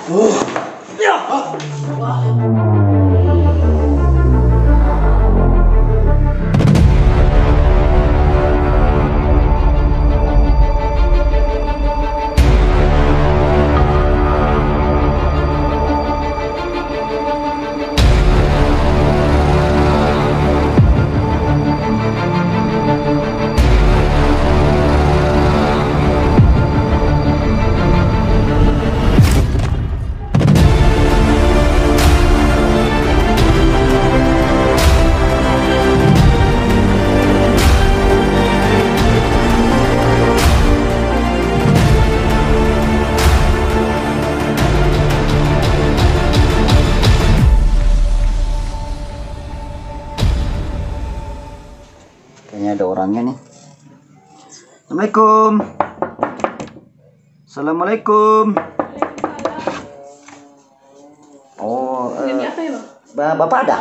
Ya. Kayaknya ada orangnya nih. Assalamualaikum. Assalamualaikum. Oh, Ini apa ya, Bang? Bapak ada?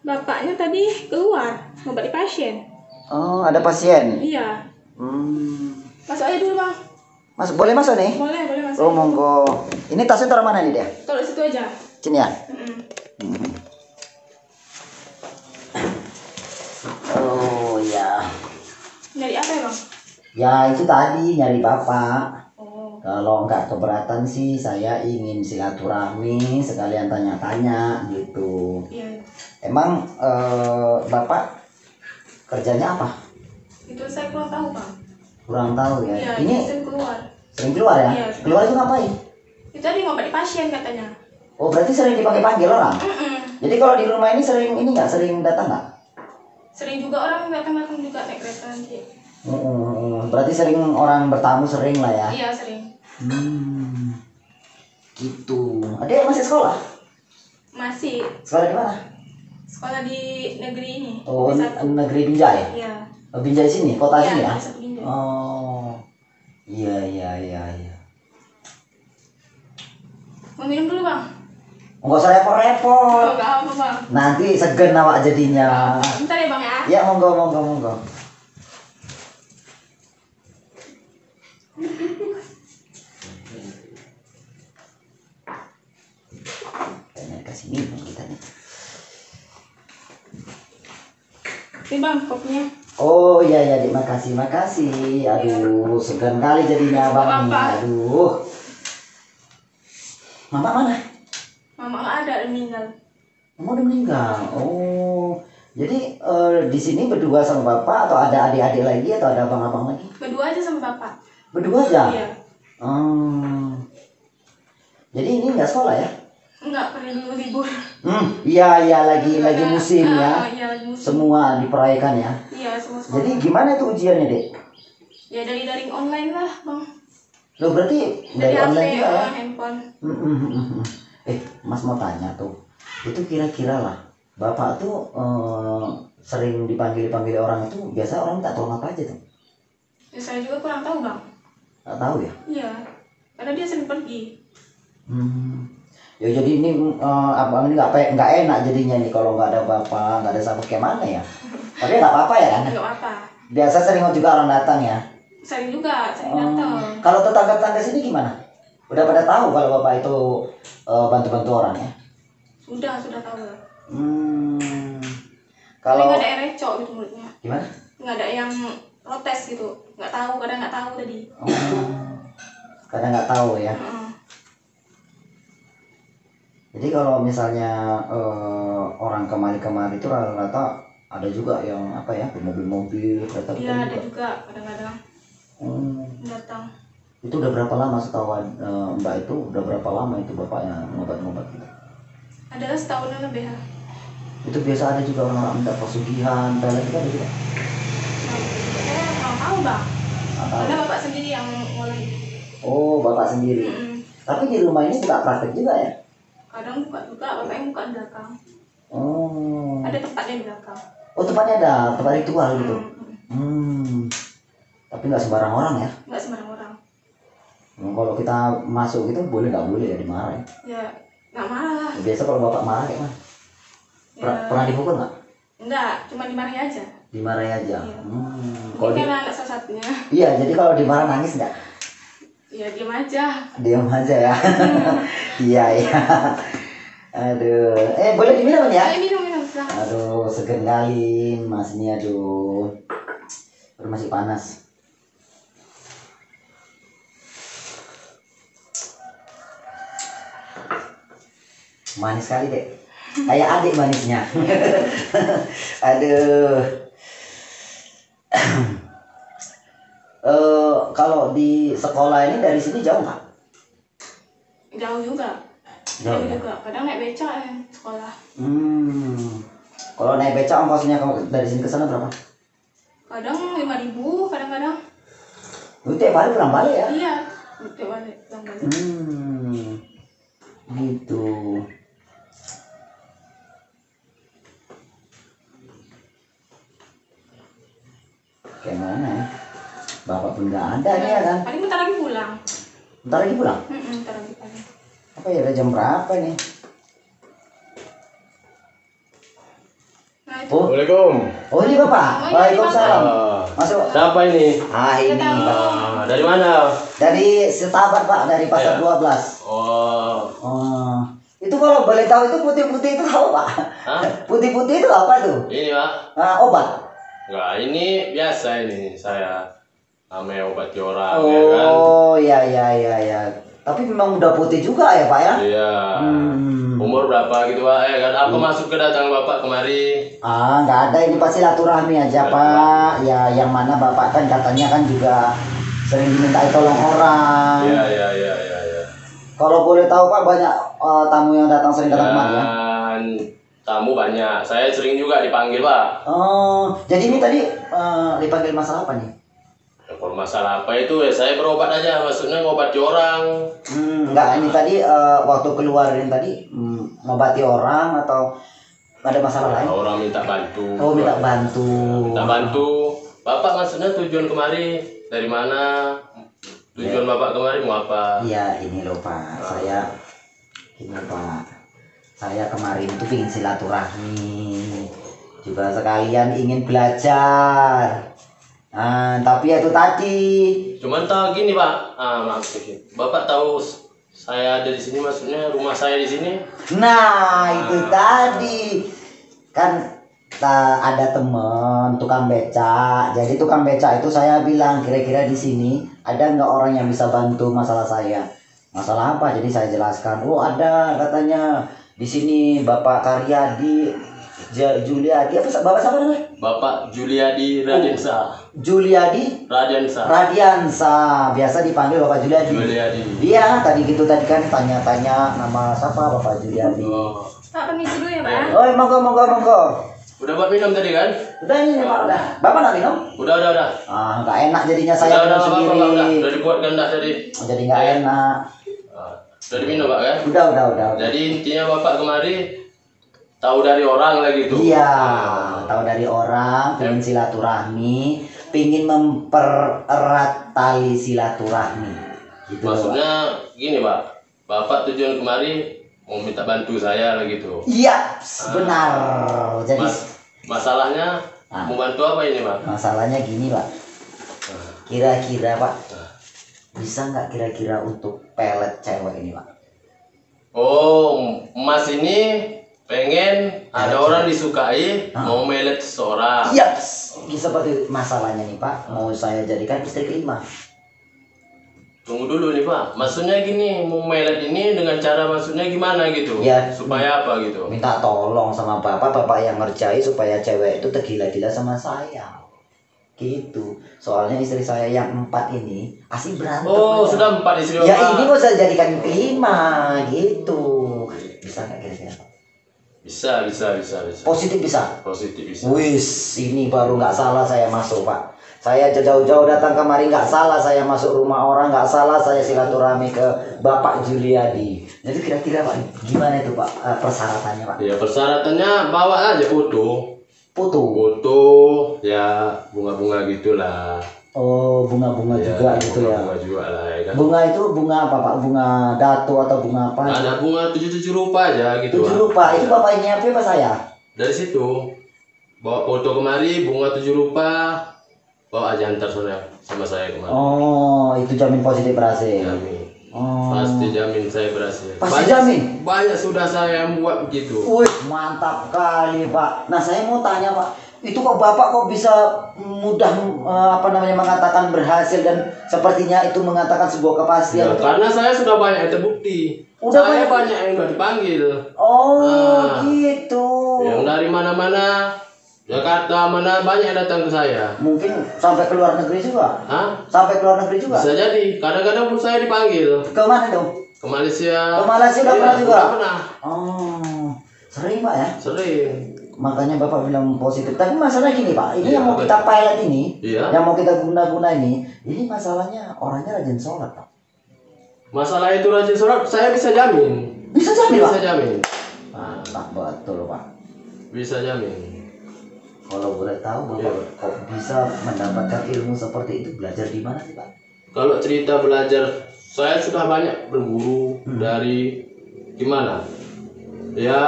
Bapaknya tadi keluar ngobati pasien. Oh, ada pasien. Iya. Masuk aja dulu, Bang. Boleh masuk nih? Boleh masuk. Oh, monggo. Ini tasnya taruh mana nih dia? Kalau situ aja. Sini ya? Mm-mm. Oh, ya. Nyari apa ya, Bang? Ya, itu tadi nyari Bapak. Oh. Kalau nggak keberatan sih, saya ingin silaturahmi sekalian tanya-tanya gitu. Iya. Emang Bapak kerjanya apa? Itu saya kurang tahu, Bang. Kurang tahu ya. Iya, Ini sering keluar. sering keluar ya? Iya. Keluar itu ngapain? Itu tadi ngobati pasien katanya. Oh, berarti sering dipanggil-panggil orang? Mm-mm. Jadi kalau di rumah ini sering ini nggak, sering datang nggak? Sering juga orang datang-datang juga naik kereta nanti. Berarti sering orang bertamu sering lah ya? Iya, sering. Gitu. Adek masih sekolah? Masih Sekolah di mana? sekolah di negeri ini. Oh, Di satu. negeri Binjai. Iya. Oh, Binjai sini, kota Iya, sini ya? di satu Binjai. Oh, iya. Mau minum dulu, Bang? Nggak usah repot-repot. Oh, nggak apa, Bang. Nanti segen awak jadinya. Bentar ya, Bang ya. Ya, monggo. Kayaknya kasih minum kita nih. Ini, Bang, kopinya. Oh iya, Dik, makasih. Aduh, segan kali jadinya abang ini. Aduh. Mama mana? Mama nggak ada, udah meninggal. Mama udah meninggal. Oh, jadi di sini berdua sama bapak atau ada adik-adik lagi atau ada abang-abang lagi? Berdua aja sama bapak. Berdua aja. Iya. Jadi ini nggak sekolah ya? Enggak, karena dulu libur. Iya, lagi musim ya. Iya, lagi musim. Semua diperaikan ya. Iya, semua sekolah. Jadi gimana itu ujiannya, Dek? Ya dari daring online lah, Bang. Loh, berarti Dari HP, online juga ya? handphone. Mas mau tanya tuh, itu kira-kira lah, Bapak tuh sering dipanggil orang itu, biasa orang minta tolong apa aja tuh? Ya, saya juga kurang tahu, Bang. Nggak tahu ya? Iya, karena dia sering pergi. Ya jadi ini abang ini nggak enak jadinya nih kalau nggak ada bapak, nggak ada sahabat kayak mana ya? Tapi nggak apa-apa ya kan? Nggak apa. Biasa sering juga orang datang ya. Sering juga, sering datang. Kalau tetangga-tetangga sini gimana? Udah pada tahu kalau bapak itu bantu-bantu orang ya? Sudah tahu. Kalau nggak ada yang recok gitu mulutnya. gimana? Nggak ada yang protes gitu. Kadang nggak tahu tadi. Kadang nggak tahu ya. Jadi kalau misalnya orang kemari itu rata-rata ada juga yang apa ya, mobil-mobil kereta. Iya, ada juga kadang-kadang datang. Itu udah berapa lama setahu Mbak itu, udah berapa lama itu bapaknya ngobat-ngobat gitu? Adalah setahunan lebih ya. Itu biasa ada juga orang-orang minta pesugihan, pelet itu ada juga. Saya kurang tahu, Bang. Karena bapak sendiri yang mulai. Oh, bapak sendiri. Tapi di rumah ini juga praktek juga ya? Kadang buka juga, bapaknya buka di belakang. Oh. Ada tempatnya di belakang. Oh, tempatnya ada, tempat ritual gitu. Tapi nggak sembarang orang ya? Nggak sembarang orang. Kalau kita masuk itu boleh nggak boleh ya, dimarah ya? Ya, nggak marah. Biasa kalau bapak marah kayak mana? Ya. Pernah dipukul nggak? Enggak, cuma dimarahi aja. Dimarahi aja. Iya. Kalau Ini kan anak salah satunya. iya, jadi kalau dimarah nangis nggak? Ya diam aja. Diam aja ya. Iya iya. Aduh, boleh diminum ya? Ayo minum silahkan. Aduh, seger kali mas ini, aduh. Baru masih panas. Manis sekali dek. Kayak adik manisnya. Aduh. Kalau di sekolah ini dari sini jauh nggak? Jauh juga. Jauh ya? juga. Kadang naik beca sekolah. Kalau naik beca ongkosnya dari sini ke sana berapa? Kadang 5.000, kadang-kadang. Itu tiap hari pulang balik ya? Iya, tiap balik pulang balik. Gitu. Kayak mana ya? Bapak pun nggak ada nih ya kan? Paling bentar lagi pulang. Bentar lagi pulang? Bentar lagi pulang. Apa ya, udah jam berapa nih? Nah, itu. Oh, Assalamualaikum. oh ini Bapak. Oh, ini Waalaikumsalam. Masuk. Siapa ini? Ini Dari mana? dari Setabat Pak, dari Pasar Ya. 12. Oh, Oh, itu kalau boleh tahu itu putih-putih itu apa Pak? hah? Putih-putih itu apa tuh? Ini Pak? Obat. Enggak, ini biasa ini saya namanya obati orang ya kan. Oh, ya ya ya ya. Tapi memang udah putih juga ya Pak ya? Iya. Umur berapa gitu Pak? Kan apa masuk kedatangan Bapak kemari? Nggak ada, ini pasti silaturahmi aja Pak. Ya, yang mana Bapak kan katanya kan juga sering dimintai tolong orang. Iya. Kalau boleh tahu Pak, banyak tamu yang sering datang kemari ya? Dan tamu banyak. Saya sering juga dipanggil Pak. Oh, jadi ini tadi dipanggil masalah apa nih? Ya, kalau masalah apa itu ya saya berobat aja, maksudnya ngobati orang. Enggak, ini tadi waktu keluar ini tadi ngobati orang atau ada masalah lain? Orang minta bantu. Oh, minta bantu. Minta bantu. Bapak maksudnya tujuan kemari dari mana? Tujuan Bapak kemari mau apa? Iya, ini loh Pak. Saya kemarin itu ingin silaturahmi. Juga sekalian ingin belajar. Tapi itu tadi. Cuman tahu gini Pak. Maaf sedikit. Bapak tahu saya ada di sini, maksudnya rumah saya di sini. Nah, itu tadi. Kan ada temen tukang beca. Jadi tukang beca itu saya bilang kira-kira di sini ada nggak orang yang bisa bantu masalah saya? Masalah apa? Jadi saya jelaskan. Oh, ada katanya di sini Bapak Karyadi, Juliadi, apa Bapak siapa namanya? Bapak Juliadi Radiansa. Juliadi Radiansa, biasa dipanggil Bapak Juliadi. Iya, tadi kan tanya-tanya nama siapa Bapak Juliadi. Pak, permisi dulu ya Pak. Oh, monggo. Udah buat minum tadi kan? Udah ini Pak, udah. Bapak nak minum? Udah. Nggak enak jadinya saya minum sendiri. Udah dibuat gandak tadi. Jadi nggak enak. Udah diminum Pak kan? Udah. Jadi intinya Bapak kemari tahu dari orang lagi tuh. Iya, tahu dari orang, pingin silaturahmi, pingin mempererat tali silaturahmi. Gitu, maksudnya gini Pak, Bapak tujuan kemari mau minta bantu saya lagi tuh. Iya, benar. Jadi masalahnya mau bantu apa ini Pak? Masalahnya gini Pak. Kira-kira Pak, bisa nggak kira-kira untuk pelet cewek ini Pak? Oh, Mas ini pengen ada orang disukai, mau melet seseorang. Iya, seperti masalahnya nih Pak, mau saya jadikan istri kelima. Tunggu dulu nih Pak, maksudnya gini, mau melet ini dengan cara maksudnya gimana gitu? Ya, supaya apa gitu? Minta tolong sama Bapak yang ngerjain supaya cewek itu tergila-gila sama saya. Gitu. Soalnya istri saya yang 4 ini asik berantem. Oh, aja. sudah 4 istri Bapak. Ya ini mau saya jadikan kelima gitu. Bisa nggak kira-kira Pak? Bisa. Positif bisa? Positif bisa. Wis, ini baru nggak salah saya masuk Pak. Saya jauh-jauh datang kemari, nggak salah saya masuk rumah orang, nggak salah saya silaturahmi ke Bapak Juliadi. Jadi kira-kira Pak, gimana itu Pak persyaratannya Pak? Ya persyaratannya bawa aja foto, ya bunga-bunga gitulah. Oh, bunga-bunga Ya, juga gitu ya. Bunga juga lah ya kan. Bunga itu bunga apa Pak? Bunga datu atau bunga apa? Ada bunga 7 rupa aja gitu. 7 rupa. Itu Bapak nyiapin apa saya? Dari situ bawa foto kemari, bunga 7 rupa, bawa aja antar sana. sama saya kemarin. Oh, itu jamin positif berhasil. Jamin. Oh. Pasti jamin saya berhasil. Pasti jamin? Banyak sudah saya yang buat begitu. Wih, mantap kali Pak. Nah saya mau tanya Pak, itu kok Bapak kok bisa mudah mengatakan berhasil dan sepertinya itu mengatakan sebuah kepastian? Ya, karena saya sudah banyak yang terbukti. Udah Saya banyak? banyak yang udah dipanggil. Oh Nah, gitu. Yang dari mana-mana, Jakarta mana banyak yang datang ke saya. Mungkin sampai ke luar negeri juga? Hah? Sampai ke luar negeri juga? Bisa jadi. Kadang-kadang pun saya dipanggil Ke mana dong? ke Malaysia. Ke Malaysia udah Iya, pernah juga? udah pernah. Oh, sering Pak ya? Sering. Makanya Bapak bilang positif. Tapi masalahnya gini Pak, ini Iya, yang mau betul. kita pilot ini, Iya. yang mau kita guna-guna ini masalahnya orangnya rajin sholat Pak. Masalah itu rajin sholat, saya bisa jamin. Bisa jamin Pak? Bisa jamin. Mantap betul Pak. Bisa jamin. Kalau boleh tahu Bapak Iya. kok bisa mendapatkan ilmu seperti itu, belajar di mana sih Pak? Kalau cerita belajar, saya sudah banyak berguru dari gimana? Ya,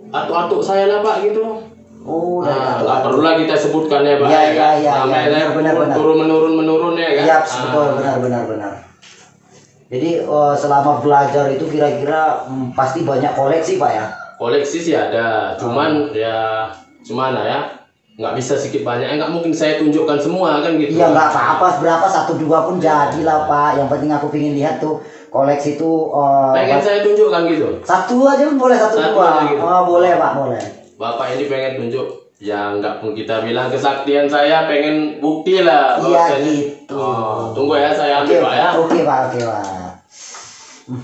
atuk-atuk saya lah Pak gitu. Oh, dari Nah, atuk-atuk. nggak perlu lah kita sebutkan ya Pak. Iya, ya kan? iya, Namanya iya, saya benar, benar. turun menurun ya kan. Iya, Ah. betul, benar. Jadi selama belajar itu kira-kira pasti banyak koleksi Pak ya? Koleksi sih ada, cuman ya gimana ya, nggak bisa sedikit banyak, nggak mungkin saya tunjukkan semua kan gitu. Iya nggak apa-apa, berapa 1-2 pun jadilah Pak. Yang penting aku pingin lihat tuh koleksi itu. Pengen saya tunjukkan gitu. Satu aja pun boleh, satu Satu dua. aja gitu. Oh boleh Pak, boleh. Bapak ini pengen tunjuk, ya nggak pun kita bilang kesaktian saya, pengen bukti lah. Iya bahwasanya- gitu. Oh, tunggu ya saya Oke ambil Pak ya. oke Pak, oke Pak.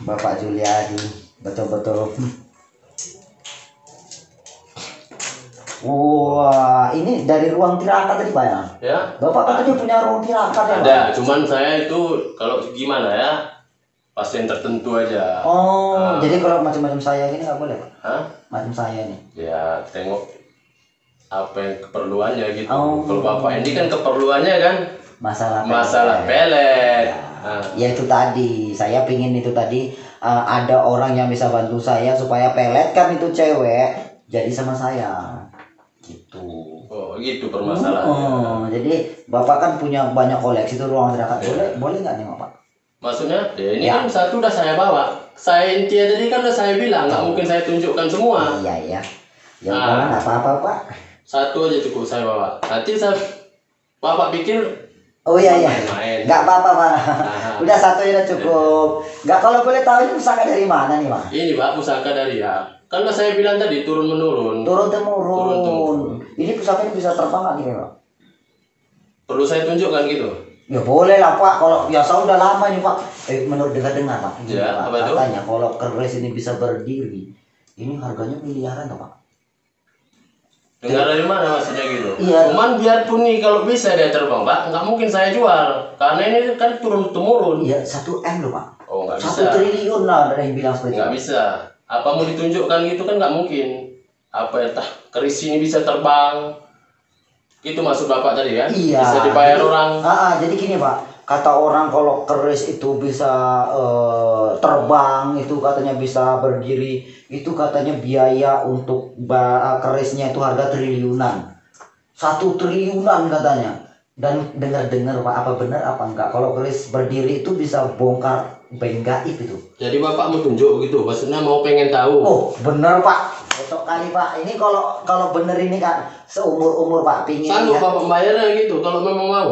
Bapak Juliadi, betul-betul. Wah, ini dari ruang tirakat tadi Pak ya? Ya. Bapak katanya punya ruang tirakat ya Pak? Ada, cuman saya itu kalau gimana ya, pasien tertentu aja. Oh, Ah. jadi kalau macam-macam saya gini nggak boleh Pak? Hah? Macam saya nih. Ya tengok apa yang keperluannya gitu. Oh. Kalau bapak ini kan keperluannya kan pelet. masalah pelet. Ya, ya itu tadi, saya pingin itu tadi ada orang yang bisa bantu saya supaya pelet kan itu cewek jadi sama saya. Gitu. Oh gitu permasalahannya. Oh, jadi Bapak kan punya banyak koleksi itu ruang tirakat. Boleh nggak nih Pak? Maksudnya, ya ini Ya. kan satu udah saya bawa. Saya intinya tadi kan udah saya bilang, nggak mungkin saya tunjukkan semua. Iya ya. Ya Ah. udah nggak apa-apa Pak. Satu aja cukup saya bawa. Nanti saya, bapak pikir Oh iya iya. main-main. Nggak apa-apa Pak. Aha. Udah satu aja cukup. Nggak, kalau boleh tahu ini pusaka dari mana nih Pak? Ini Pak pusaka dari ya. Kan udah saya bilang tadi turun menurun. Turun temurun. Turun-temurun. Ini pusaka ini bisa terbang nggak gini Pak? Perlu saya tunjukkan gitu. Ya boleh lah Pak, kalau biasa udah lama nih Pak. Menurut dengar-dengar Pak, ini, Ya, Pak, apa itu? katanya kalau keris ini bisa berdiri, ini harganya miliaran tuh Pak. Dengar dari mana maksudnya gitu? Iya. Cuman biarpun nih kalau bisa dia terbang Pak, nggak mungkin saya jual. Karena ini kan turun temurun. Iya 1 M loh Pak. Oh nggak 1 bisa. triliun lah ada yang bilang seperti Nggak itu. bisa. Apa mau ditunjukkan gitu kan nggak mungkin. Apa ya tah keris ini bisa terbang? Itu maksud bapak tadi kan? Iya. Bisa dibayar jadi, orang. Jadi gini Pak, kata orang kalau keris itu bisa terbang, itu katanya bisa berdiri, itu katanya biaya untuk kerisnya itu harga triliunan. 1 triliunan katanya. Dan dengar-dengar Pak, apa benar apa enggak kalau keris berdiri itu bisa bongkar bank gaib itu. Jadi bapak mau tunjuk gitu, maksudnya mau pengen tahu. Oh bener Pak, besok kali Pak. Ini kalau bener ini kan seumur-umur Pak pingin Sanggup lihat. bapak bayarnya gitu kalau memang mau.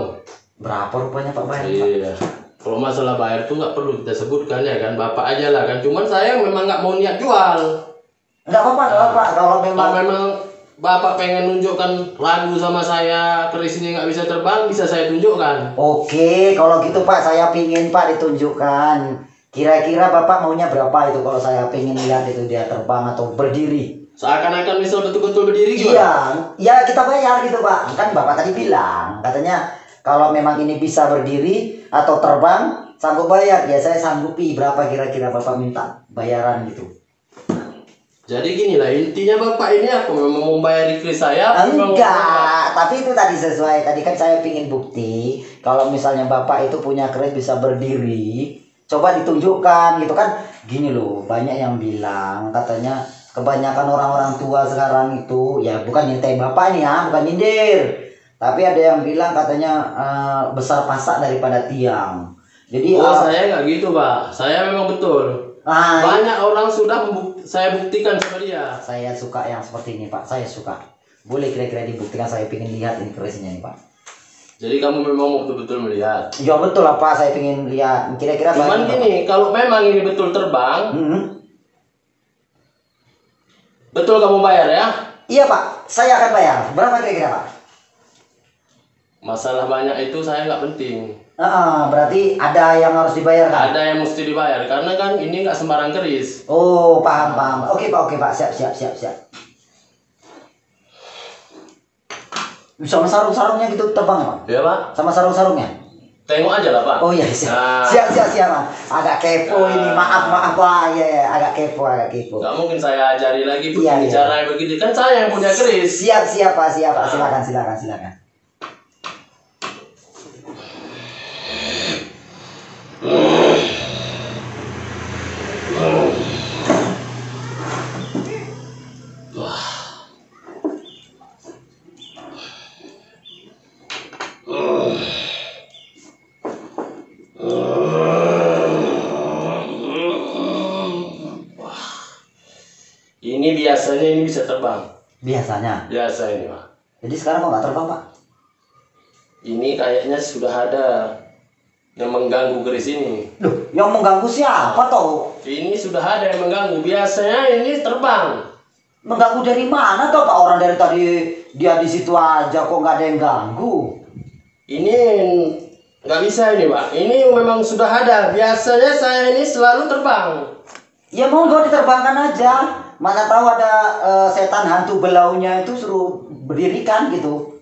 Berapa rupanya Pak bayar Pak? Iya. Kalau masalah bayar tuh nggak perlu kita sebutkan ya kan, bapak aja lah kan. Cuman saya memang nggak mau niat jual. Enggak apa-apa, enggak apa-apa. Kalau memang Kalau memang bapak pengen nunjukkan lagu sama saya, keris ini nggak bisa terbang, bisa saya tunjukkan. oke, kalau gitu Pak, saya pingin Pak ditunjukkan. Kira-kira Bapak maunya berapa itu kalau saya pingin lihat itu dia terbang atau berdiri? Seakan-akan misal betul-betul berdiri Iya, gimana? ya kita bayar gitu Pak. Kan Bapak tadi bilang, katanya kalau memang ini bisa berdiri atau terbang, sanggup bayar. Ya saya sanggupi berapa kira-kira Bapak minta bayaran gitu. Jadi gini lah, intinya bapak ini aku memang mau bayar keris saya. apa memang mau bayar? Enggak, tapi itu tadi sesuai. Tadi kan saya pingin bukti kalau misalnya Bapak itu punya keris bisa berdiri, coba ditunjukkan gitu kan. Gini loh, banyak yang bilang katanya kebanyakan orang-orang tua sekarang itu ya bukan nyintai Bapak nih ya, bukan nyindir. Tapi ada yang bilang katanya besar pasak daripada tiang. Jadi saya nggak gitu Pak, saya memang betul. Banyak orang sudah saya buktikan sama dia. Saya suka yang seperti ini Pak, saya suka. Boleh kira-kira dibuktikan, saya ingin lihat ini kerisnya nih Pak. Jadi kamu memang betul-betul melihat? Ya betul lah Pak, saya ingin lihat. Kira-kira cuman gini, kalau memang ini betul terbang, betul kamu bayar ya? Iya Pak, saya akan bayar. Berapa kira-kira Pak? Masalah banyak itu saya nggak penting. Berarti ada yang harus dibayar kan? Ada yang mesti dibayar, karena kan ini nggak sembarang keris. Oh, paham. Oke Pak, siap. Sama sarung-sarungnya gitu terbang Pak? Iya Pak. Sama sarung-sarungnya? Tengok aja lah Pak. Oh iya, siap Pak. Agak kepo ini, maaf Pak. Ya, agak kepo. Gak mungkin saya ajari lagi Iya. cara begitu, kan saya yang punya keris. Siap Pak. Silakan. Ini biasanya ini bisa terbang. Biasanya? Biasa ini Pak. Jadi sekarang kok nggak terbang Pak? Ini kayaknya sudah ada yang mengganggu keris ini. Loh, yang mengganggu siapa toh? Ini sudah ada yang mengganggu. Biasanya ini terbang. Mengganggu dari mana toh Pak? Orang dari tadi dia di situ aja kok nggak ada yang ganggu? Ini nggak bisa ini Pak. Ini memang sudah ada. Biasanya saya ini selalu terbang. Ya monggo diterbangkan aja. Mana tahu ada setan hantu belaunya itu suruh berdirikan gitu.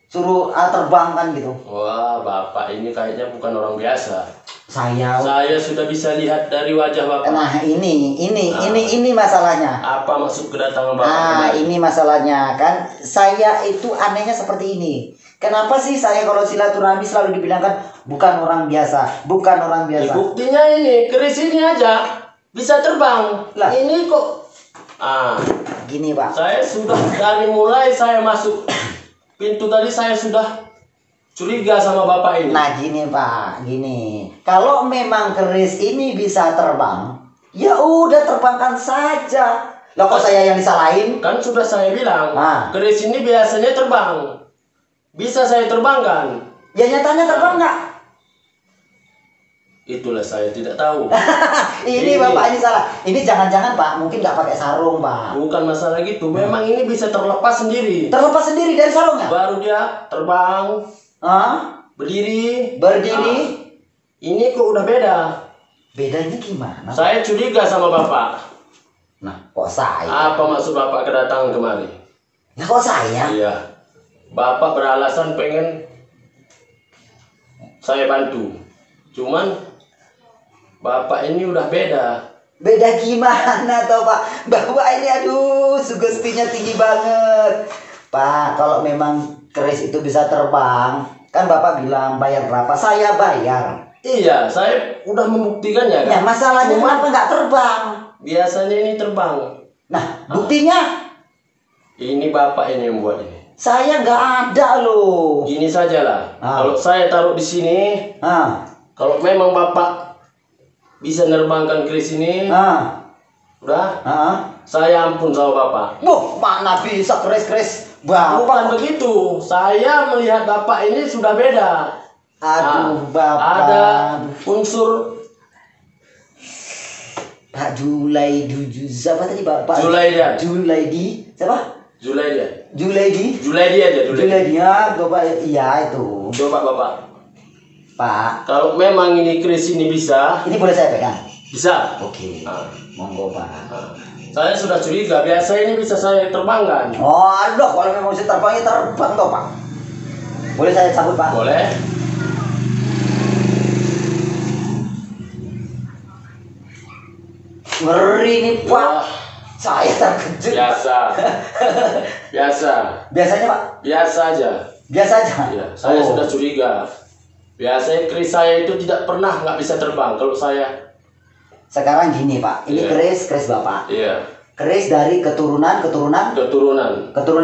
Suruh terbangkan gitu. Wah, Bapak ini kayaknya bukan orang biasa. Saya sudah bisa lihat dari wajah Bapak. Nah, ini masalahnya. Apa maksud kedatangan Bapak? Ini masalahnya kan. Saya itu anehnya seperti ini. Kenapa sih saya kalau silaturahmi selalu dibilangkan bukan orang biasa, Buktinya ini, keris ini aja bisa terbang. Lah, ini kok gini Pak. Saya sudah dari mulai saya masuk pintu tadi saya sudah curiga sama Bapak ini. Nah gini Pak, gini. Kalau memang keris ini bisa terbang, ya udah terbangkan saja. Loh kok saya yang disalahin? Kan sudah saya bilang, keris ini biasanya terbang. Bisa saya terbangkan. Ya nyatanya terbang nggak? Itulah saya tidak tahu. Ini Bapak ini salah. Ini jangan-jangan Pak, mungkin nggak pakai sarung Pak. Bukan masalah gitu. Memang ini bisa terlepas sendiri. Terlepas sendiri dari sarungnya? Baru dia terbang. Berdiri. Ini kok udah beda. Bedanya gimana? Saya curiga sama Bapak. Nah, kok saya? Apa maksud Bapak kedatangan kemari? Ya kok saya? Iya. Bapak beralasan pengen saya bantu. Cuman Bapak ini udah beda. Beda gimana toh Pak? Bapak ini aduh sugestinya tinggi banget. Pak, kalau memang keris itu bisa terbang, kan Bapak bilang bayar berapa? Saya bayar. Iya, saya udah membuktikannya kan. Ya masalahnya kenapa nggak terbang? Biasanya ini terbang. Nah, buktinya? Ini Bapak ini yang buat ini. Saya nggak ada loh. Gini saja lah. Kalau saya taruh di sini, kalau memang Bapak bisa nerbangkan keris ini, udah, saya ampun sama Bapak. Wah, mana bisa keris-keris Bapak? Bukan begitu. Saya melihat Bapak ini sudah beda. Aduh, Bapak. Ada unsur Pak Julaidi. Siapa tadi Bapak? Julaidi. Siapa? Julaidi aja. Julaidi ya, Bapak. Iya itu. Coba Bapak. Pak, kalau memang ini keris ini bisa, ini boleh saya pegang? Bisa. Oke. Monggo Pak. Saya sudah curiga, biasa ini bisa saya terbangkan. Oh, aduh, kalau memang bisa terbang, ya terbang toh Pak. Boleh saya cabut Pak? Boleh. Ngeri nih Pak. Wah. Saya terkejut. Biasa. Biasanya Pak? Biasa aja. Iya, saya sudah curiga. Biasanya keris saya itu tidak pernah nggak bisa terbang. Kalau saya sekarang gini Pak, ini keris Bapak. Iya. Keris dari keturunan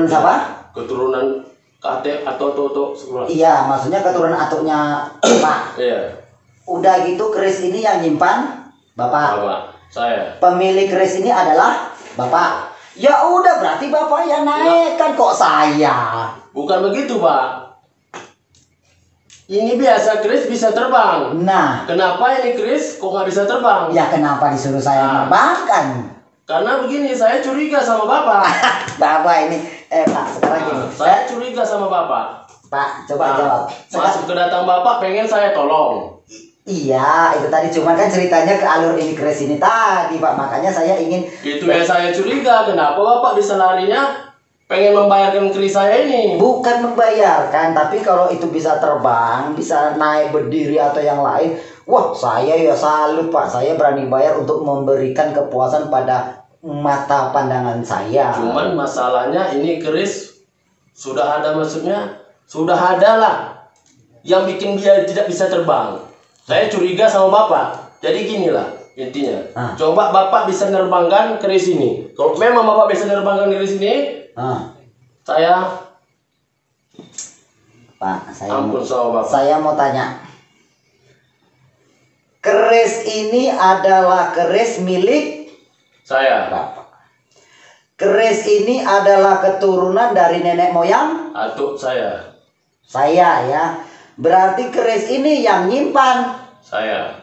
siapa? Keturunan kakek atau toto semua. Iya, maksudnya keturunan atuknya Pak. Iya. Udah gitu keris ini yang nyimpan Bapak. Bapak, saya. Pemilik keris ini adalah Bapak. Ya udah berarti Bapak yang naik kan kok saya. Bukan begitu, Pak. Ini biasa keris bisa terbang. Nah, kenapa ini keris kok nggak bisa terbang? ya kenapa disuruh saya menerbangkan? Karena begini, saya curiga sama Bapak. Bapak ini, Pak, sekarang gini. Saya curiga sama Bapak. Pak, coba jawab. Masuk kedatang Bapak pengen saya tolong. Iya, itu tadi cuma kan ceritanya ke alur ini keris ini tadi, Pak. Makanya saya ingin. Itu yang saya curiga. Kenapa Bapak bisa larinya pengen membayarkan keris saya ini? Bukan membayarkan, tapi kalau itu bisa terbang, bisa naik berdiri atau yang lain, wah saya ya salut Pak. Saya berani bayar untuk memberikan kepuasan pada mata pandangan saya. Cuman masalahnya ini keris sudah ada, maksudnya sudah ada lah yang bikin dia tidak bisa terbang. Saya curiga sama Bapak. Jadi gini lah intinya. Coba Bapak bisa nerbangkan keris ini. Kalau memang Bapak bisa nerbangkan keris ini, saya Pak, saya mau tanya. Keris ini adalah keris milik saya. Bapak. Keris ini adalah keturunan dari nenek moyang atuk saya. Saya ya. Berarti keris ini yang nyimpan saya.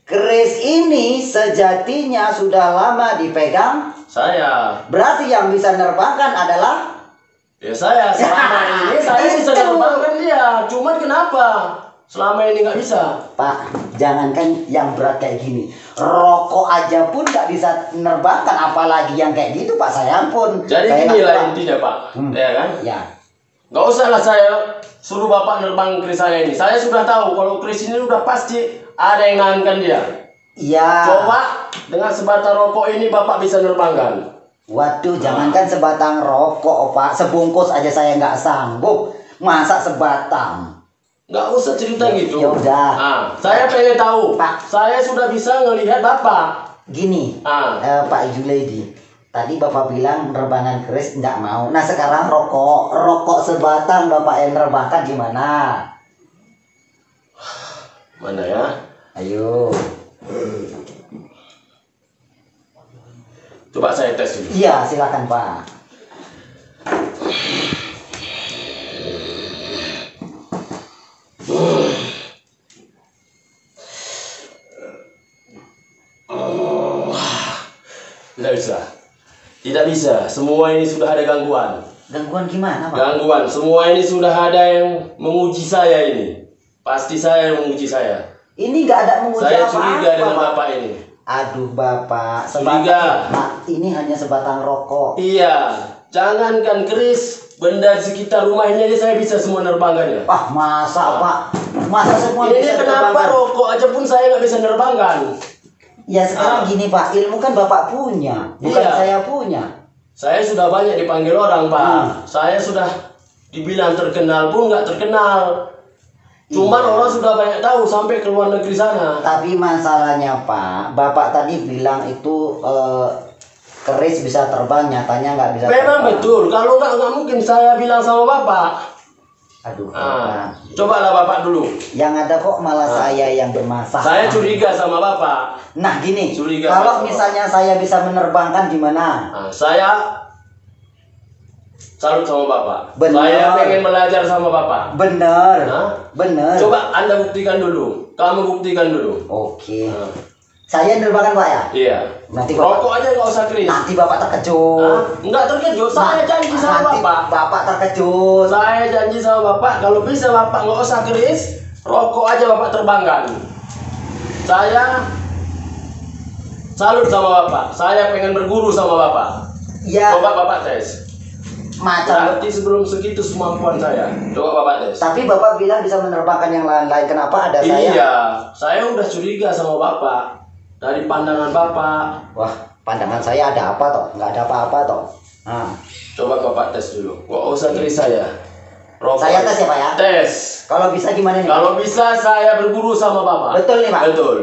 Keris ini sejatinya sudah lama dipegang saya. Berarti yang bisa nerbangkan adalah ya saya. Selama ini saya bisa nerbangkan dia. Cuman kenapa selama ini nggak bisa? Pak, jangankan yang berat kayak gini, rokok aja pun nggak bisa nerbangkan, apalagi yang kayak gitu Pak. Saya pun. Jadi inilah intinya Pak, ya kan? Ya. Nggak usah lah saya suruh Bapak nerbang keris saya ini. Saya sudah tahu kalau keris ini udah pasti ada yang nahankan dia. Iya. Coba dengan sebatang rokok ini Bapak bisa nerbangkan. Waduh, jangankan sebatang rokok Pak, sebungkus aja saya nggak sanggup. Masa sebatang? Nggak usah cerita gitu. Ya udah. Saya pengen tahu. Pak, saya sudah bisa ngelihat Bapak. Gini, Pak Juledi. Tadi Bapak bilang nerbangan keris nggak mau. Nah sekarang rokok sebatang Bapak yang nerbangkan gimana? Mana ya? Ayo. Coba saya tes dulu. Iya, silakan Pak. Tidak bisa. Tidak bisa. Semua ini sudah ada gangguan. Gangguan gimana Pak? Gangguan. Semua ini sudah ada yang menguji saya ini. Pasti saya yang menguji saya. Ini nggak ada menguji saya apa-apa. Saya curiga dengan Bapak ini. Aduh Bapak, curiga. Nah, ini hanya sebatang rokok. Iya. Jangankan keris, benda di sekitar rumah ini aja saya bisa semua nerbangkannya. Wah, masa Pak? Masa semua ini bisa kenapa nerbangkan? Rokok aja pun saya nggak bisa nerbangkan? Ya sekarang gini Pak, ilmu kan Bapak punya, bukan saya punya. Saya sudah banyak dipanggil orang Pak. Saya sudah dibilang terkenal pun nggak terkenal. Cuman orang sudah banyak tahu sampai ke luar negeri sana. Tapi masalahnya Pak, Bapak tadi bilang itu keris bisa terbang, nyatanya nggak bisa. Memang terbang. Betul, kalau nggak mungkin saya bilang sama Bapak. Aduh, Bapak. Cobalah Bapak dulu. Yang ada kok malah saya yang bermasalah. Saya curiga sama Bapak. Nah gini, curiga kalau misalnya saya bisa menerbangkan gimana? Saya salut sama Bapak. Bener. Saya pengen belajar sama Bapak. Bener. Bener. Coba Anda buktikan dulu. Kamu buktikan dulu. Oke. Saya nerbangkan Pak ya? Iya. Nanti Bapak, rokok aja nggak usah keris. Nanti Bapak terkejut. Enggak terkejut. Saya janji sama Bapak. Bapak terkejut. Saya janji sama Bapak. Kalau bisa Bapak nggak usah keris, rokok aja Bapak terbangkan. Saya salut sama Bapak. Saya pengen berguru sama Bapak. Ya. Coba Bapak tes. Berarti sebelum segitu semampuan saya. Coba Bapak tes. Tapi Bapak bilang bisa menerbangkan yang lain-lain. Kenapa ada saya? Iya, saya udah curiga sama Bapak. Dari pandangan Bapak. Wah, pandangan saya ada apa toh? Nggak ada apa-apa toh. Coba Bapak tes dulu. Nggak usah keris saya. Rokok. Saya tes ya Pak ya? Tes. Kalau bisa gimana nih? Kalau bisa saya berguru sama Bapak. Betul nih Pak? Betul.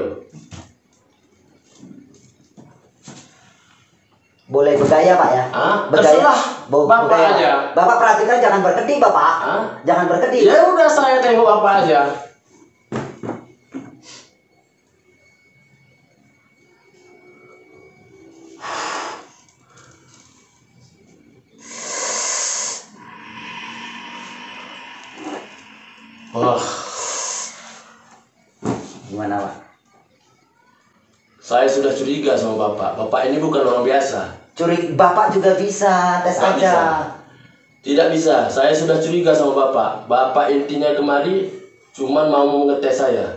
boleh bergaya Pak ya? Hah? Bergaya. Terserah Bapak Bergaya. aja. Bapak perhatikan jangan berkedip Bapak. Hah? Jangan berkedip. Ya udah saya tengok Bapak aja. Wah, Gimana Pak? saya sudah curiga sama Bapak. Bapak ini bukan orang biasa. Bapak juga bisa tes Nggak aja. bisa. Tidak bisa. Saya sudah curiga sama Bapak. Bapak intinya kemari cuman mau ngetes saya.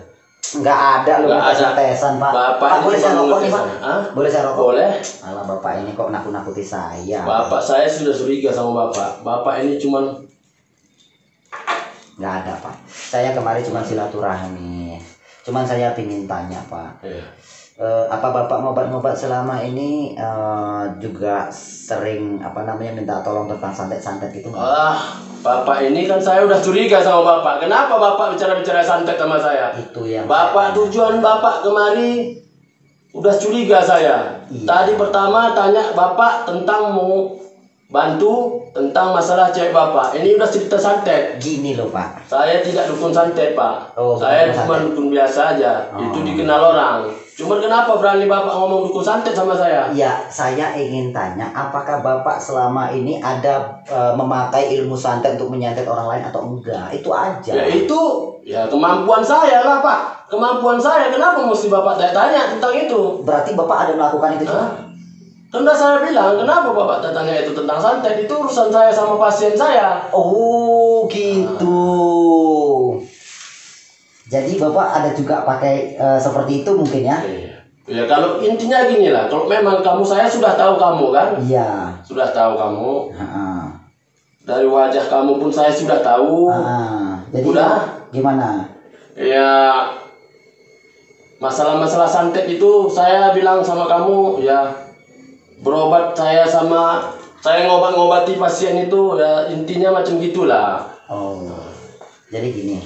Nggak ada loh Nggak ada. tesan Pak. Bapak Pak ini boleh saya cuma rokok nih ngetes Pak? saya. Hah? Boleh saya rokok? Boleh. Alah Bapak ini kok nakut-nakuti saya. Bapak saya sudah curiga sama Bapak. Bapak ini cuman Nggak ada Pak. Saya kemarin cuma silaturahmi. Cuman saya pingin tanya Pak. Apa Bapak ngobat-ngobat selama ini juga sering minta tolong tentang santet-santet itu nggak? Bapak ini kan saya udah curiga sama Bapak. Kenapa Bapak bicara-bicara santet sama saya? Itu yang Bapak tujuan Bapak kemari udah curiga saya. Iya. Tadi pertama tanya Bapak tentang mau bantu tentang masalah cewek Bapak. Ini udah cerita santet. gini loh Pak. Saya tidak dukun santet Pak. Oh, Saya bukan cuma santet. dukun biasa aja. Oh. Itu dikenal orang. Cuma kenapa berani Bapak ngomong dukun santet sama saya? Ya, saya ingin tanya, apakah Bapak selama ini ada memakai ilmu santet untuk menyantet orang lain atau enggak? Itu aja. Ya itu ya kemampuan saya lah Pak. Kemampuan saya. Kenapa mesti Bapak tanya tentang itu? Berarti Bapak ada melakukan itu juga? Hah? Kan udah saya bilang, kenapa Bapak tanya itu tentang santet? Itu urusan saya sama pasien saya. Oh, gitu. Jadi Bapak ada juga pakai seperti itu mungkin ya? Ya kalau intinya gini lah, kalau memang saya sudah tahu kamu kan? Iya. Sudah tahu kamu. Heeh. Dari wajah kamu pun saya sudah tahu. Jadi Udah. gimana? Ya masalah-masalah santet itu saya bilang sama kamu ya berobat saya ngobat-ngobati pasien itu ya intinya macam gitulah. Oh. Jadi gini.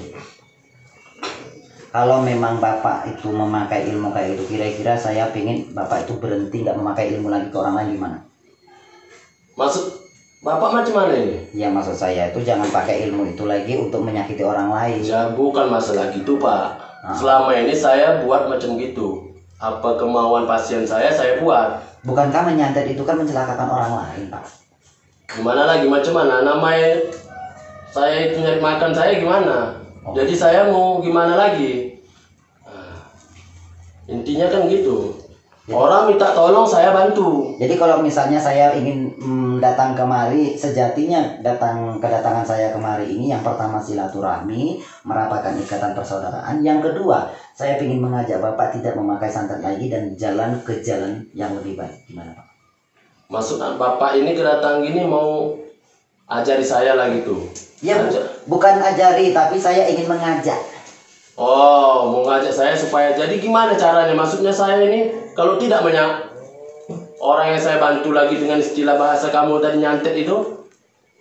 Kalau memang Bapak itu memakai ilmu kayak itu, kira-kira saya pingin Bapak itu berhenti nggak memakai ilmu lagi ke orang lain gimana? Maksud Bapak macam mana ini? Ya maksud saya itu jangan pakai ilmu itu lagi untuk menyakiti orang lain. Ya bukan masalah gitu Pak. Selama ini saya buat macam gitu. Apa kemauan pasien saya buat. Bukankah menyantet itu kan mencelakakan orang lain Pak? Gimana lagi macam mana? Namanya saya itu nyari makan saya gimana? Jadi saya mau gimana lagi? Intinya kan gitu. Orang minta tolong saya bantu. Jadi kalau misalnya saya ingin datang kemari, sejatinya kedatangan saya kemari ini yang pertama silaturahmi, merapatkan ikatan persaudaraan. Yang kedua, saya ingin mengajak Bapak tidak memakai santet lagi dan jalan ke jalan yang lebih baik. Gimana Pak? Maksud Bapak ini kedatangan gini mau ajari saya lagi tuh? Ya bukan ajari, tapi saya ingin mengajak. Oh, mau ngajak saya supaya jadi gimana caranya? Maksudnya saya ini kalau tidak banyak orang yang saya bantu lagi dengan istilah bahasa kamu tadi nyantet itu,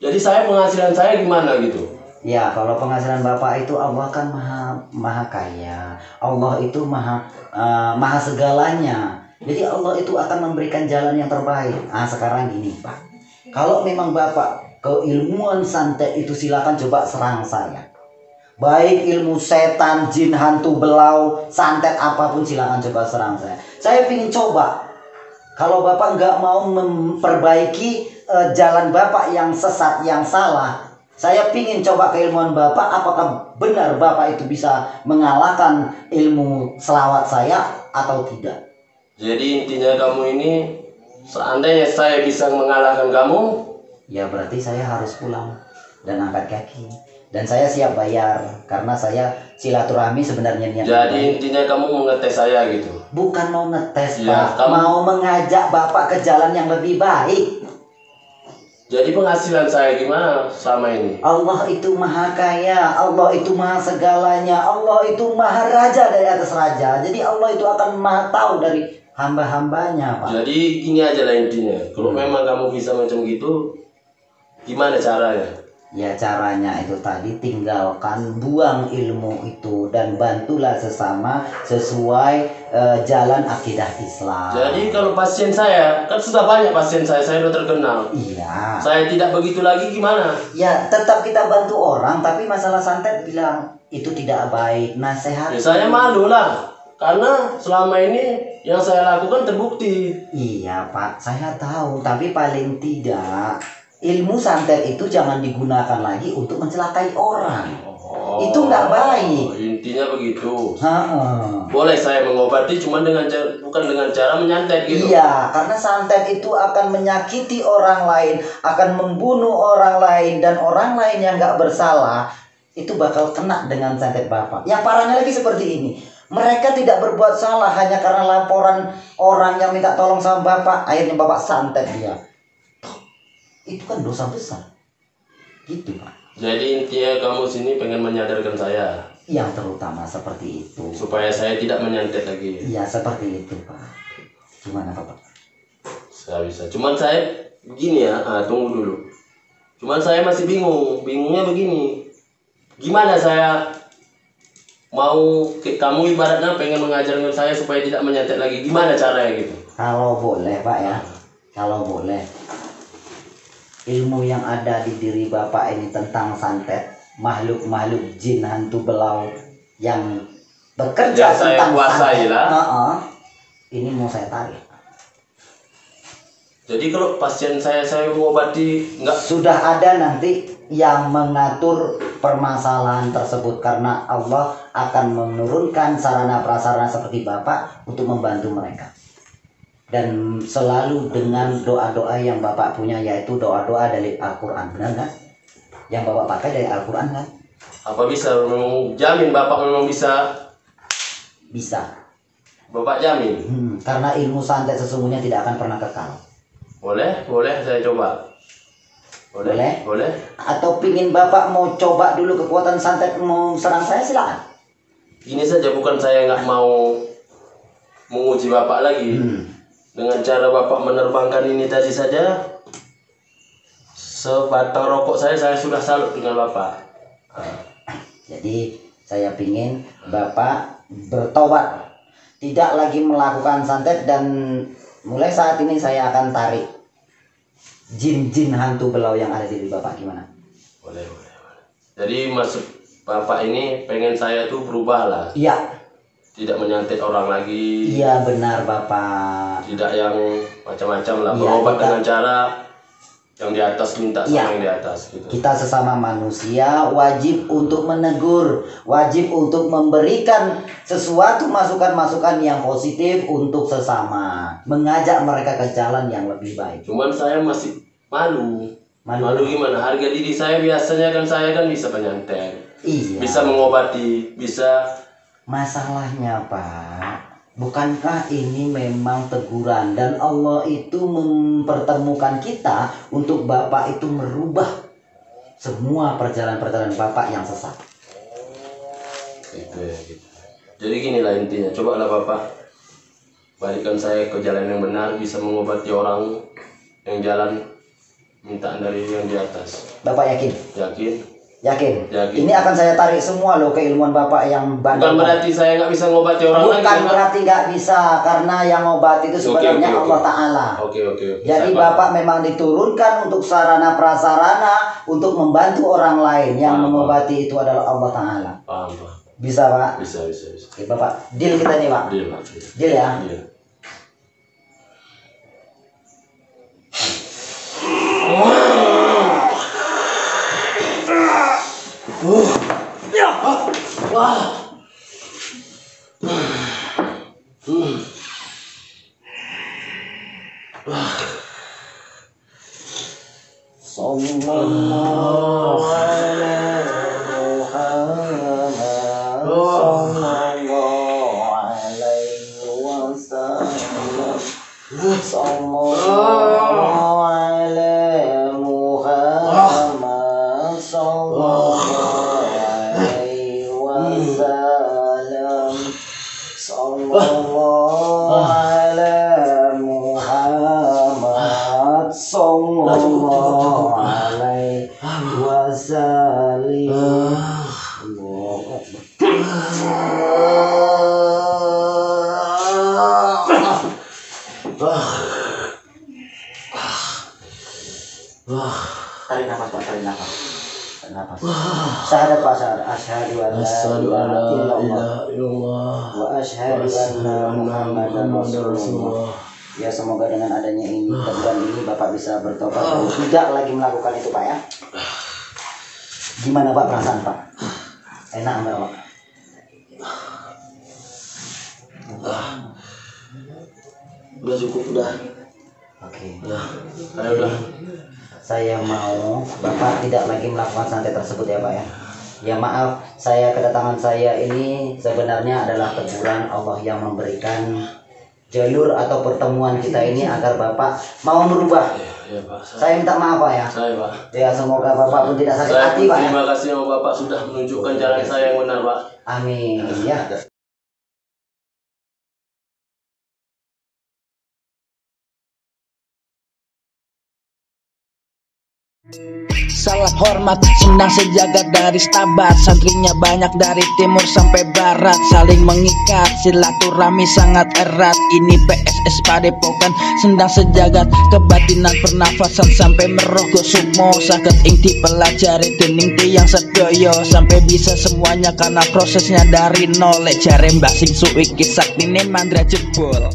jadi penghasilan saya gimana gitu? Ya, kalau penghasilan Bapak itu Allah kan maha kaya. Allah itu maha segalanya. Jadi Allah itu akan memberikan jalan yang terbaik. Sekarang gini Pak, kalau memang Bapak keilmuan santet itu silakan coba serang saya. Baik ilmu setan, jin, hantu, belau, santet apapun silakan coba serang saya. Saya ingin coba. Kalau Bapak nggak mau memperbaiki jalan Bapak yang sesat, yang salah, saya ingin coba keilmuan Bapak. Apakah benar Bapak itu bisa mengalahkan ilmu selawat saya atau tidak? Jadi intinya kamu ini, seandainya saya bisa mengalahkan kamu, ya berarti saya harus pulang dan angkat kaki. Dan saya siap bayar karena saya silaturahmi sebenarnya niat. Jadi intinya kamu mau ngetes saya gitu? Bukan mau ngetes Ya, Pak, mau mengajak Bapak ke jalan yang lebih baik. Jadi penghasilan saya gimana sama ini? Allah itu maha kaya, Allah itu maha segalanya, Allah itu maha raja dari atas raja. Jadi Allah itu akan maha tahu dari hamba-hambanya Pak. Jadi gini aja lah intinya. Kalau memang kamu bisa macam gitu, gimana caranya? Ya caranya itu tadi, tinggalkan, buang ilmu itu dan bantulah sesama sesuai jalan akidah Islam. Jadi kalau pasien saya, kan sudah banyak pasien saya udah terkenal. Iya. Saya tidak begitu lagi gimana? Ya tetap kita bantu orang, tapi masalah santet bilang itu tidak baik, nasihat. Ya, saya malu lah, karena selama ini yang saya lakukan terbukti. Iya Pak, saya tahu, tapi paling tidak ilmu santet itu jangan digunakan lagi untuk mencelakai orang. Itu nggak baik. Intinya begitu. Ha-ha. Boleh saya mengobati, cuma bukan dengan cara menyantet gitu. Iya, karena santet itu akan menyakiti orang lain, akan membunuh orang lain, dan orang lain yang nggak bersalah itu bakal kena dengan santet Bapak. Yang parahnya lagi seperti ini, mereka tidak berbuat salah, hanya karena laporan orang yang minta tolong sama Bapak, akhirnya Bapak santet dia. Itu kan dosa besar. Gitu Pak. Jadi intinya kamu sini pengen menyadarkan saya, Yang terutama seperti itu. supaya saya tidak menyantet lagi. Iya seperti itu Pak. Gimana Bapak? Saya bisa. Cuman saya begini ya, tunggu dulu. Cuman saya masih bingung. Bingungnya begini. Gimana saya mau kamu ibaratnya pengen mengajarkan saya supaya tidak menyantet lagi. Gimana caranya gitu? Kalau boleh Pak ya, kalau boleh, ilmu yang ada di diri Bapak ini tentang santet, makhluk-makhluk jin hantu belau yang bekerja Yang saya tentang kuasai santet, lah. ini mau saya tarik. Jadi kalau pasien saya mengobati nggak. Sudah ada nanti yang mengatur permasalahan tersebut, karena Allah akan menurunkan sarana prasarana seperti Bapak untuk membantu mereka. Dan selalu dengan doa-doa yang Bapak punya, yaitu doa-doa dari Al-Quran, benar kan? Yang Bapak pakai dari Al-Quran kan? Apa bisa memang jamin Bapak memang bisa? Bisa. Bapak jamin? Karena ilmu santet sesungguhnya tidak akan pernah kekal. Boleh saya coba. Boleh? Boleh. Atau pingin Bapak mau coba dulu kekuatan santet mau serang saya, silakan. Ini saja, bukan saya nggak mau menguji Bapak lagi. Dengan cara Bapak menerbangkan ini tadi saja, sebatang rokok saya sudah salut dengan Bapak. Jadi saya pingin Bapak bertobat, tidak lagi melakukan santet, dan mulai saat ini saya akan tarik jin-jin hantu belau yang ada di diri Bapak. Gimana? Boleh. Jadi maksud Bapak ini pengen saya tuh berubah lah. Iya. Tidak menyantet orang lagi. Iya benar Bapak. Tidak yang macam-macam lah. Iya, Berobat kita- dengan cara yang di atas minta sama Iya. yang di atas gitu. Kita sesama manusia wajib untuk menegur, wajib untuk memberikan sesuatu masukan-masukan yang positif untuk sesama, mengajak mereka ke jalan yang lebih baik. Cuman saya masih malu. Malu. Malu gimana? Harga diri saya biasanya kan saya kan bisa menyantet, Iya. bisa mengobati, bisa. Masalahnya Pak, bukankah ini memang teguran, dan Allah itu mempertemukan kita untuk Bapak itu merubah semua perjalanan-perjalanan Bapak yang sesat. Gitu ya, gitu. Jadi ginilah intinya. Cobalah Bapak balikkan saya ke jalan yang benar, bisa mengobati orang yang jalan mintaan dari yang di atas. Bapak yakin? Yakin? Yakin? Yakin. Ini akan saya tarik semua loh keilmuan Bapak yang bandel. Bukan berarti saya nggak bisa ngobati orang lagi. Bukan Pak. berarti nggak bisa, karena yang obat itu sebenarnya Oke. Allah Ta'ala. Oke. Jadi Saya Bapak memang diturunkan untuk sarana prasarana untuk membantu orang lain, yang Paham, mengobati itu adalah Allah Ta'ala. paham. Bisa Pak? Bisa. Oke Bapak, deal kita nih Pak. Deal. Deal ya. Deal. Sallallahu alaihi Muhammad, sallallahu alaihi wasallam, sallallahu alaihi Muhammad, sallallahu alaihi wasallam, sallallahu alaihi Muhammad, sallallahu alaihi wasallam. salim. Tarik nafas Pak, tarik nafas. Tarik nafas. Syahadat Pak, syahadat. Asyhadu an la ilaha illallah wa asyhadu anna Muhammadan Rasulullah. Ya semoga dengan adanya ini teguran ini Bapak bisa bertobat dan tidak lagi melakukan itu Pak ya. Gimana Pak perasaan Pak? Enak enggak Pak? Udah cukup udah. Oke. Ayo udah. Saya mau Bapak tidak lagi melakukan santet tersebut ya Pak ya. Ya maaf, kedatangan saya ini sebenarnya adalah teguran Allah yang memberikan jalur atau pertemuan kita ini agar Bapak mau berubah. Ya, Pak. Saya minta maaf Pak ya. Saya Pak. Ya semoga Bapak pun tidak sakit Saya hati Pak ya. terima kasih sama Bapak sudah menunjukkan jalan saya yang benar Pak. Amin ya. Salam hormat, senang sejagat dari Stabat. Santrinya banyak dari timur sampai barat. Saling mengikat, silaturahmi sangat erat. Ini PSS Padepokan, sendang sejagat. Kebatinan pernafasan sampai merogoh sukmo. Sakit inti pelajari dening tiang sedoyo. Sampai bisa semuanya karena prosesnya dari nol. Jare mbak sing suiki saktine mandra jebol.